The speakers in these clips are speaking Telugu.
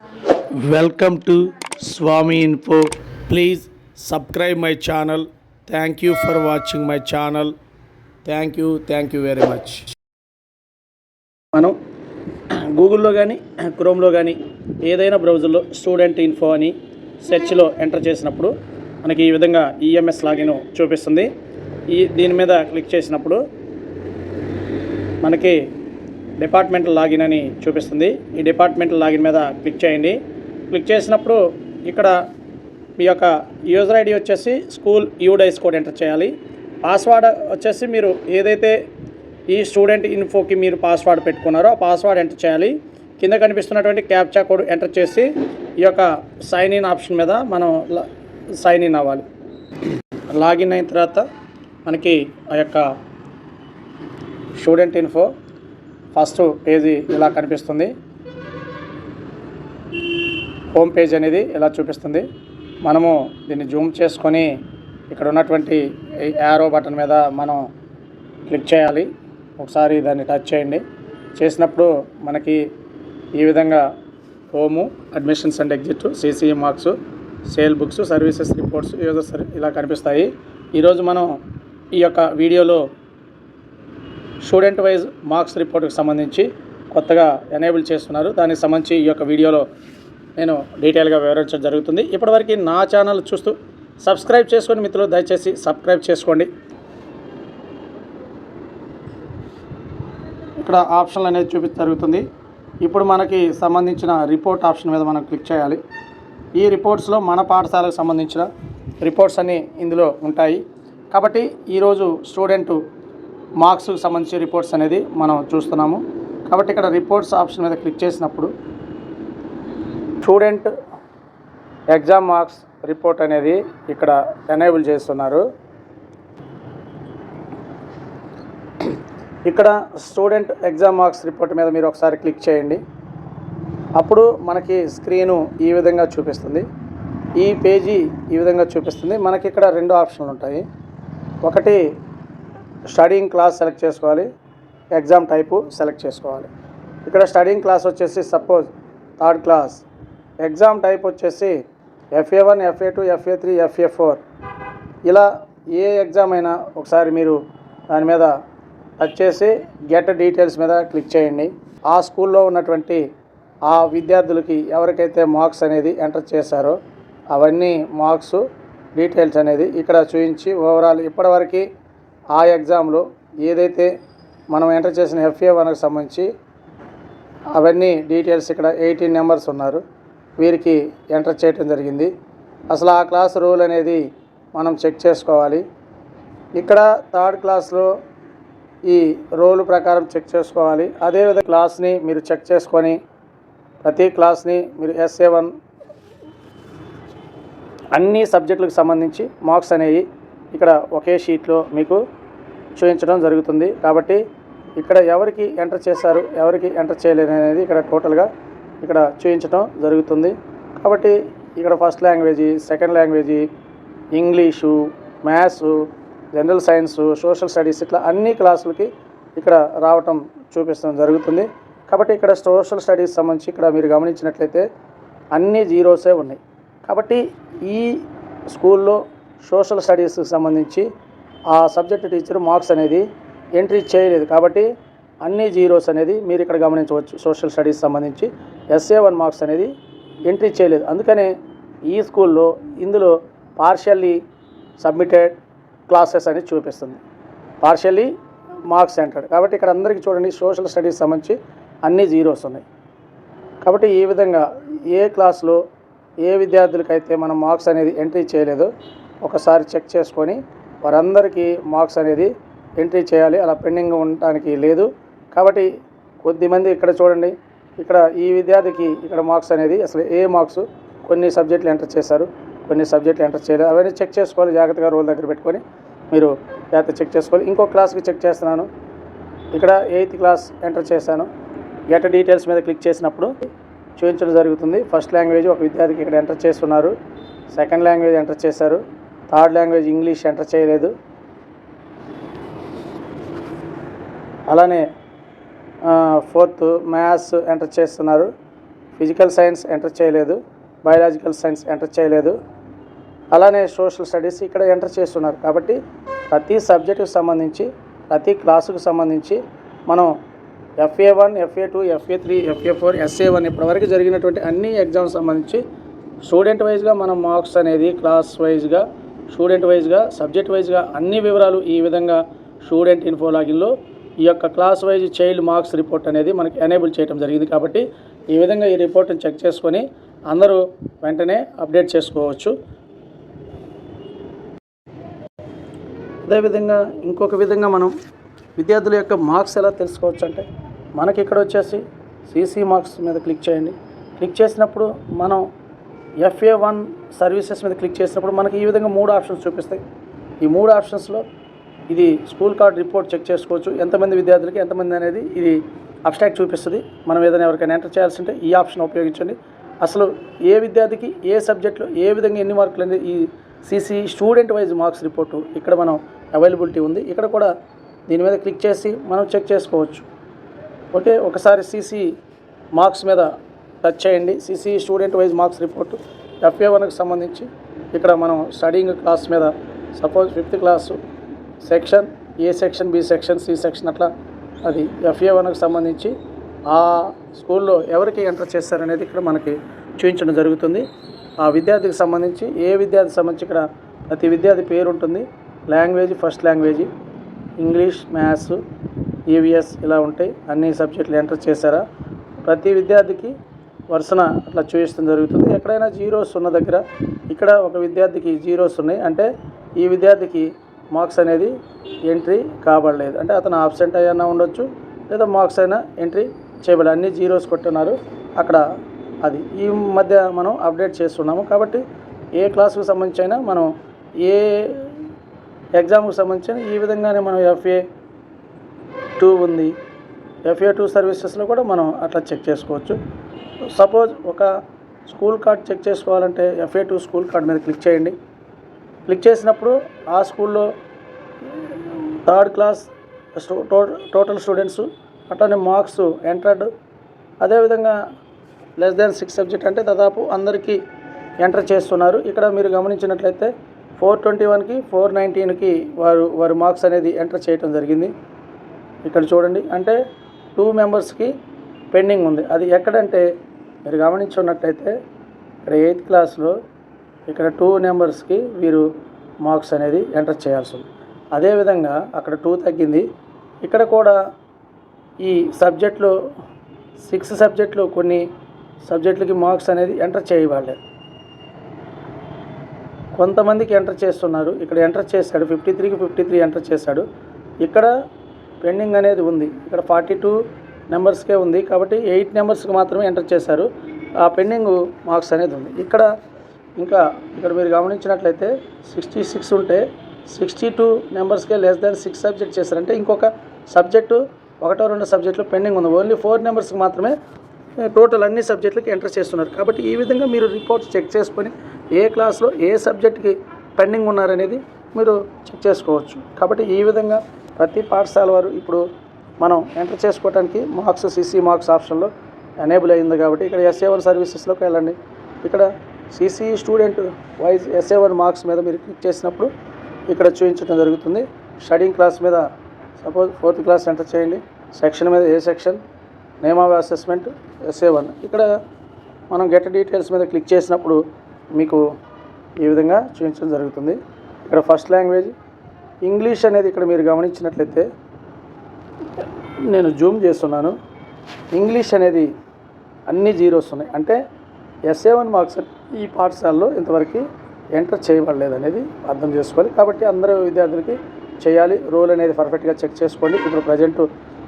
Welcome to Swami Info. Please subscribe my channel. Thank you for watching my channel. Thank you very much. మనం గూగుల్లో కానీ క్రోమ్లో కానీ ఏదైనా బ్రౌజర్లో స్టూడెంట్ ఇన్ఫో అని సెర్చ్లో ఎంటర్ చేసినప్పుడు మనకి ఈ విధంగా ఈఎంఎస్ లాగిన్ చూపిస్తుంది. దీని మీద క్లిక్ చేసినప్పుడు మనకి డిపార్ట్మెంటల్ లాగిన్ అని చూపిస్తుంది. ఈ డిపార్ట్మెంటల్ లాగిన్ మీద క్లిక్ చేయండి. క్లిక్ చేసినప్పుడు ఇక్కడ మీ యొక్క యూజర్ ఐడి వచ్చేసి స్కూల్ యూడైస్ కోడ్ ఎంటర్ చేయాలి. పాస్వర్డ్ వచ్చేసి మీరు ఏదైతే ఈ స్టూడెంట్ ఇన్ఫోకి మీరు పాస్వర్డ్ పెట్టుకున్నారో ఆ పాస్వర్డ్ ఎంటర్ చేయాలి. కింద కనిపిస్తున్నటువంటి క్యాప్చా కోడ్ ఎంటర్ చేసి ఈ యొక్క సైన్ ఇన్ ఆప్షన్ మీద మనం సైన్ ఇన్ అవ్వాలి. లాగిన్ అయిన తర్వాత మనకి ఆ యొక్క స్టూడెంట్ ఇన్ఫో ఫస్ట్ పేజీ ఇలా కనిపిస్తుంది. హోమ్ పేజ్ అనేది ఇలా చూపిస్తుంది. మనము దీన్ని జూమ్ చేసుకొని ఇక్కడ ఉన్నటువంటి యారో బటన్ మీద మనం క్లిక్ చేయాలి. ఒకసారి దాన్ని టచ్ చేయండి. చేసినప్పుడు మనకి ఈ విధంగా home, admissions and exit, CCA marks, sale books, services reports, users ఇలా కనిపిస్తాయి. ఈరోజు మనం ఈ యొక్క వీడియోలో స్టూడెంట్ వైజ్ మార్క్స్ రిపోర్ట్కి సంబంధించి కొత్తగా ఎనేబుల్ చేస్తున్నారు. దానికి సంబంధించి ఈ యొక్క వీడియోలో నేను డీటెయిల్గా వివరించడం జరుగుతుంది. ఇప్పటివరకు నా ఛానల్ చూస్తూ సబ్స్క్రైబ్ చేసుకొని మిత్రులు దయచేసి సబ్స్క్రైబ్ చేసుకోండి. ఇక్కడ ఆప్షన్లు అనేది జరుగుతుంది. ఇప్పుడు మనకి సంబంధించిన రిపోర్ట్ ఆప్షన్ మీద మనం క్లిక్ చేయాలి. ఈ రిపోర్ట్స్లో మన పాఠశాలకు సంబంధించిన రిపోర్ట్స్ అన్నీ ఇందులో ఉంటాయి. కాబట్టి ఈరోజు స్టూడెంట్ మార్క్స్కి సంబంధించి రిపోర్ట్స్ అనేది మనం చూస్తున్నాము. కాబట్టి ఇక్కడ రిపోర్ట్స్ ఆప్షన్ మీద క్లిక్ చేసినప్పుడు స్టూడెంట్ ఎగ్జామ్ మార్క్స్ రిపోర్ట్ అనేది ఇక్కడ ఎనేబుల్ చేస్తున్నారు. ఇక్కడ స్టూడెంట్ ఎగ్జామ్ మార్క్స్ రిపోర్ట్ మీద మీరు ఒకసారి క్లిక్ చేయండి. అప్పుడు మనకి స్క్రీను ఈ విధంగా చూపిస్తుంది. ఈ పేజీ ఈ విధంగా చూపిస్తుంది. మనకి ఇక్కడ రెండు ఆప్షన్లు ఉంటాయి. ఒకటి స్టడీయింగ్ క్లాస్ సెలెక్ట్ చేసుకోవాలి, ఎగ్జామ్ టైపు సెలెక్ట్ చేసుకోవాలి. ఇక్కడ స్టడీయింగ్ క్లాస్ వచ్చేసి suppose third class, exam type వచ్చేసి FA1, FA2, FA3, FA4 ఇలా ఏ ఎగ్జామ్ అయినా ఒకసారి మీరు దాని మీద టచ్ చేసి గెట్ డీటెయిల్స్ మీద క్లిక్ చేయండి. ఆ స్కూల్లో ఉన్నటువంటి ఆ విద్యార్థులకి ఎవరికైతే మార్క్స్ అనేది ఎంటర్ చేశారో అవన్నీ మార్క్స్ డీటెయిల్స్ అనేది ఇక్కడ చూపించి ఓవరాల్ ఇప్పటివరకు ఆ ఎగ్జామ్లో ఏదైతే మనం ఎంటర్ చేసిన FA1కి సంబంధించి అవన్నీ డీటెయిల్స్ ఇక్కడ 18 నెంబర్స్ ఉన్నారు, వీరికి ఎంటర్ చేయడం జరిగింది. అసలు ఆ క్లాస్ రోల్ అనేది మనం చెక్ చేసుకోవాలి. ఇక్కడ థర్డ్ క్లాస్లో ఈ రోల్ ప్రకారం చెక్ చేసుకోవాలి. అదేవిధంగా క్లాస్ని మీరు చెక్ చేసుకొని ప్రతి క్లాస్ని మీరు SA1 అన్ని సబ్జెక్టులకు సంబంధించి మార్క్స్ అనేవి ఇక్కడ ఒకే షీట్లో మీకు చూపించడం జరుగుతుంది. కాబట్టి ఇక్కడ ఎవరికి ఎంటర్ చేశారు, ఎవరికి ఎంటర్ చేయలేరు అనేది ఇక్కడ టోటల్గా ఇక్కడ చూపించడం జరుగుతుంది. కాబట్టి ఇక్కడ first లాంగ్వేజీ, second లాంగ్వేజీ, English, maths, general science, social studies ఇట్లా అన్ని క్లాసులకి ఇక్కడ రావటం చూపించడం జరుగుతుంది. కాబట్టి ఇక్కడ సోషల్ స్టడీస్ సంబంధించి ఇక్కడ మీరు గమనించినట్లయితే అన్ని జీరోసే ఉన్నాయి. కాబట్టి ఈ స్కూల్లో సోషల్ స్టడీస్కి సంబంధించి ఆ సబ్జెక్ట్ టీచర్ మార్క్స్ అనేది ఎంట్రీ చేయలేదు. కాబట్టి అన్ని జీరోస్ అనేది మీరు ఇక్కడ గమనించవచ్చు. సోషల్ స్టడీస్ సంబంధించి SA1 మార్క్స్ అనేది ఎంట్రీ చేయలేదు. అందుకనే ఈ స్కూల్లో ఇందులో పార్షియల్లీ సబ్మిటెడ్ క్లాసెస్ అని చూపిస్తుంది, పార్షియల్లీ మార్క్స్ ఎంటర్డ్. కాబట్టి ఇక్కడ అందరికీ చూడండి సోషల్ స్టడీస్ సంబంధించి అన్ని జీరోస్ ఉన్నాయి. కాబట్టి ఈ విధంగా ఏ క్లాస్లో ఏ విద్యార్థులకైతే మనం మార్క్స్ అనేది ఎంట్రీ చేయలేదో ఒకసారి చెక్ చేసుకొని వారందరికీ మార్క్స్ అనేది ఎంట్రీ చేయాలి. అలా పెండింగ్ ఉండటానికి లేదు. కాబట్టి కొద్దిమంది ఇక్కడ చూడండి, ఇక్కడ ఈ విద్యార్థికి ఇక్కడ మార్క్స్ అనేది అసలు ఏ మార్క్స్ కొన్ని సబ్జెక్టులు ఎంటర్ చేశారు, కొన్ని సబ్జెక్టులు ఎంటర్ చేయలేదు, అవన్నీ చెక్ చేసుకోవాలి. జాగ్రత్తగా రోల్ దగ్గర పెట్టుకొని మీరు జాగ్రత్త చెక్ చేసుకోవాలి. ఇంకో క్లాస్కి చెక్ చేస్తున్నాను. ఇక్కడ 8th క్లాస్ ఎంటర్ చేశాను. గెట్ డీటెయిల్స్ మీద క్లిక్ చేసినప్పుడు చూపించడం జరుగుతుంది. ఫస్ట్ లాంగ్వేజ్ ఒక విద్యార్థికి ఇక్కడ ఎంటర్ చేస్తున్నారు, సెకండ్ లాంగ్వేజ్ ఎంటర్ చేశారు, థర్డ్ లాంగ్వేజ్ ఇంగ్లీష్ ఎంటర్ చేయలేదు. అలానే 4th మ్యాథ్స్ ఎంటర్ చేస్తున్నారు, ఫిజికల్ సైన్స్ ఎంటర్ చేయలేదు, బయాలజికల్ సైన్స్ ఎంటర్ చేయలేదు, అలానే సోషల్ స్టడీస్ ఇక్కడ ఎంటర్ చేస్తున్నారు. కాబట్టి ప్రతి సబ్జెక్టుకు సంబంధించి ప్రతి క్లాసుకు సంబంధించి మనం FA1, FA2, FA3, FA4, SA1 ఇప్పటివరకు జరిగినటువంటి అన్ని ఎగ్జామ్స్ సంబంధించి స్టూడెంట్ వైజ్గా మనం మార్క్స్ అనేది క్లాస్ వైజ్గా, స్టూడెంట్ వైజ్గా, సబ్జెక్ట్ వైజ్గా అన్ని వివరాలు ఈ విధంగా స్టూడెంట్ ఇన్ఫో లాగిన్లో ఈ యొక్క class wise child marks report అనేది మనకి ఎనేబుల్ చేయడం జరిగింది. కాబట్టి ఈ విధంగా ఈ రిపోర్ట్ని చెక్ చేసుకొని అందరూ వెంటనే అప్డేట్ చేసుకోవచ్చు. అదేవిధంగా ఇంకొక విధంగా మనం విద్యార్థుల యొక్క మార్క్స్ ఎలా తెలుసుకోవచ్చు అంటే మనకి ఇక్కడ వచ్చేసి CC మార్క్స్ మీద క్లిక్ చేయండి. క్లిక్ చేసినప్పుడు మనం FA1 సర్వీసెస్ మీద క్లిక్ చేసినప్పుడు మనకి ఈ విధంగా 3 ఆప్షన్స్ చూపిస్తాయి. ఈ 3 ఆప్షన్స్లో ఇది స్కూల్ కార్డ్ రిపోర్ట్ చెక్ చేసుకోవచ్చు. ఎంతమంది విద్యార్థులకి ఎంతమంది అనేది ఇది అబ్స్ట్రాక్ట్ చూపిస్తుంది. మనం ఏదైనా ఎవరికైనా ఎంటర్ చేయాల్సి ఉంటే ఈ ఆప్షన్ ఉపయోగించండి. అసలు ఏ విద్యార్థికి ఏ సబ్జెక్ట్లో ఏ విధంగా ఎన్ని మార్కులు అనేది ఈ CC student wise marks report ఇక్కడ మనం అవైలబిలిటీ ఉంది. ఇక్కడ కూడా దీని మీద క్లిక్ చేసి మనం చెక్ చేసుకోవచ్చు. ఓకే, ఒకసారి CC మార్క్స్ మీద టచ్ చేయండి. CC student wise marks report FA1కి సంబంధించి ఇక్కడ మనం స్టడీయింగ్ క్లాస్ మీద suppose 5th class section A section, B section, C section అట్లా అది FA1కి సంబంధించి ఆ స్కూల్లో ఎవరికి ఎంటర్ చేస్తారనేది ఇక్కడ మనకి చూపించడం జరుగుతుంది. ఆ విద్యార్థికి సంబంధించి ఏ విద్యార్థికి సంబంధించి ఇక్కడ ప్రతి విద్యార్థి పేరు ఉంటుంది. Language first language English, maths, EVS ఇలా ఉంటాయి. అన్ని సబ్జెక్టులు ఎంటర్ చేశారా ప్రతి విద్యార్థికి వరుసన అట్లా చూపించడం జరుగుతుంది. ఎక్కడైనా జీరోస్ ఉన్న దగ్గర ఇక్కడ ఒక విద్యార్థికి జీరోస్ ఉన్నాయి అంటే ఈ విద్యార్థికి మార్క్స్ అనేది ఎంట్రీ కాబడలేదు, అంటే అతను ఆబ్సెంట్ అయ్యన్నా ఉండొచ్చు లేదా మార్క్స్ అయినా ఎంట్రీ చేయబడలేదు. అన్ని జీరోస్ కొట్టున్నారు అక్కడ. అది ఈ మధ్య మనం అప్డేట్ చేస్తున్నాము. కాబట్టి ఏ క్లాసుకు సంబంధించి అయినా మనం ఏ ఎగ్జామ్కి సంబంధించిన ఈ విధంగానే మనం FA2 ఉంది, FA2 సర్వీసెస్లో కూడా మనం అట్లా చెక్ చేసుకోవచ్చు. సపోజ్ ఒక స్కూల్ కార్డ్ చెక్ చేసుకోవాలంటే FA2 స్కూల్ కార్డ్ మీద క్లిక్ చేయండి. క్లిక్ చేసినప్పుడు ఆ స్కూల్లో 3rd క్లాస్ టోటల్ స్టూడెంట్స్ అట్లానే మార్క్స్ ఎంటర్డ్, అదేవిధంగా <6 సబ్జెక్ట్ అంటే దాదాపు అందరికీ ఎంటర్ చేస్తున్నారు. ఇక్కడ మీరు గమనించినట్లయితే 421కి 419కి వారి మార్క్స్ అనేది ఎంటర్ చేయడం జరిగింది. ఇక్కడ చూడండి, అంటే 2 మెంబర్స్కి పెండింగ్ ఉంది. అది ఎక్కడంటే మీరు గమనించున్నట్లయితే ఇక్కడ 8th క్లాస్లో ఇక్కడ 2 మెంబర్స్కి వీరు మార్క్స్ అనేది ఎంటర్ చేయాల్సి ఉంది. అదేవిధంగా అక్కడ 2 తగ్గింది. ఇక్కడ కూడా ఈ సబ్జెక్ట్లో 6 సబ్జెక్టులు కొన్ని సబ్జెక్టులకి మార్క్స్ అనేది ఎంటర్ చేయబడలేదు. కొంతమందికి ఎంటర్ చేస్తున్నారు. ఇక్కడ ఎంటర్ చేశాడు 53కి 53 ఎంటర్ చేశాడు. ఇక్కడ పెండింగ్ అనేది ఉంది. ఇక్కడ 42 నెంబర్స్కే ఉంది కాబట్టి 8 నెంబర్స్కి మాత్రమే ఎంటర్ చేశారు. ఆ పెండింగ్ మార్క్స్ అనేది ఉంది. ఇక్కడ ఇక్కడ మీరు గమనించినట్లయితే 66 ఉంటే 62 నెంబర్స్కే <6 సబ్జెక్ట్ చేశారంటే ఇంకొక సబ్జెక్టు 1-2 సబ్జెక్టులు పెండింగ్ ఉంది. ఓన్లీ 4 నెంబర్స్కి మాత్రమే టోటల్ అన్ని సబ్జెక్టులకి ఎంటర్ చేస్తున్నారు. కాబట్టి ఈ విధంగా మీరు రిపోర్ట్స్ చెక్ చేసుకొని ఏ క్లాస్లో ఏ సబ్జెక్ట్కి పెండింగ్ ఉన్నారనేది మీరు చెక్ చేసుకోవచ్చు. కాబట్టి ఈ విధంగా ప్రతి పాఠశాల వారు ఇప్పుడు మనం ఎంటర్ చేసుకోవడానికి మార్క్స్ CC మార్క్స్ ఆప్షన్లో ఎనేబుల్ అయింది. కాబట్టి ఇక్కడ SA1 సర్వీసెస్లోకి వెళ్ళండి. ఇక్కడ CC student wise SA1 marks మీద మీరు క్లిక్ చేసినప్పుడు ఇక్కడ చూపించడం జరుగుతుంది. స్టడీయింగ్ క్లాస్ మీద సపోజ్ 4th క్లాస్ ఎంటర్ చేయండి. సెక్షన్ మీద A section, name of assessment SA1. ఇక్కడ మనం గెట్ డీటెయిల్స్ మీద క్లిక్ చేసినప్పుడు మీకు ఈ విధంగా చూపించడం జరుగుతుంది. ఇక్కడ ఫస్ట్ లాంగ్వేజ్ ఇంగ్లీష్ అనేది ఇక్కడ మీరు గమనించినట్లయితే నేను జూమ్ చేస్తున్నాను. ఇంగ్లీష్ అనేది అన్ని జీరోస్ ఉన్నాయి, అంటే SA1 మార్క్స్ ఈ పాఠశాలలో ఇంతవరకు ఎంటర్ చేయబడలేదు అనేది అర్థం చేసుకోవాలి. కాబట్టి అందరూ విద్యార్థులకి చేయాలి. రోల్ అనేది పర్ఫెక్ట్గా చెక్ చేసుకోండి. ఇప్పుడు ప్రజెంట్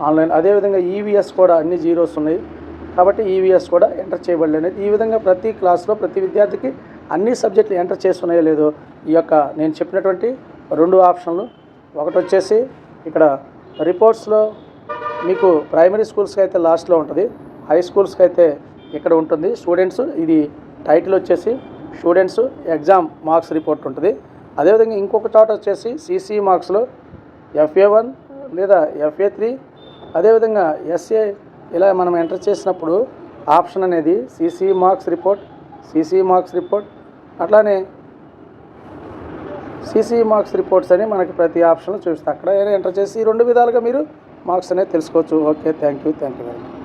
ఆన్లైన్. అదేవిధంగా EVS కూడా అన్ని జీరోస్ ఉన్నాయి కాబట్టి EVS కూడా ఎంటర్ చేయబడలేదు. ఈ విధంగా ప్రతి క్లాస్లో ప్రతి విద్యార్థికి అన్ని సబ్జెక్టులు ఎంటర్ చేస్తున్నాయో లేదో ఈ యొక్క నేను చెప్పినటువంటి 2 ఆప్షన్లు. ఒకటి వచ్చేసి ఇక్కడ రిపోర్ట్స్లో మీకు ప్రైమరీ స్కూల్స్కి అయితే లాస్ట్లో ఉంటుంది, హై స్కూల్స్కి అయితే ఇక్కడ ఉంటుంది. స్టూడెంట్స్ ఇది టైటిల్ వచ్చేసి స్టూడెంట్స్ ఎగ్జామ్ మార్క్స్ రిపోర్ట్ ఉంటుంది. అదేవిధంగా ఇంకొక చోట వచ్చేసి CC మార్క్స్లో FA1 లేదా FA3 అదేవిధంగా SA ఇలా మనం ఎంటర్ చేసినప్పుడు ఆప్షన్ అనేది సీసీ మార్క్స్ రిపోర్ట్ అట్లానే సీసీ మార్క్స్ రిపోర్ట్స్ అని మనకి ప్రతి ఆప్షన్లో చూపిస్తాం. అక్కడ ఎంటర్ చేసి 2 విధాలుగా మీరు మార్క్స్ అనేది తెలుసుకోవచ్చు. Okay, thank you very much.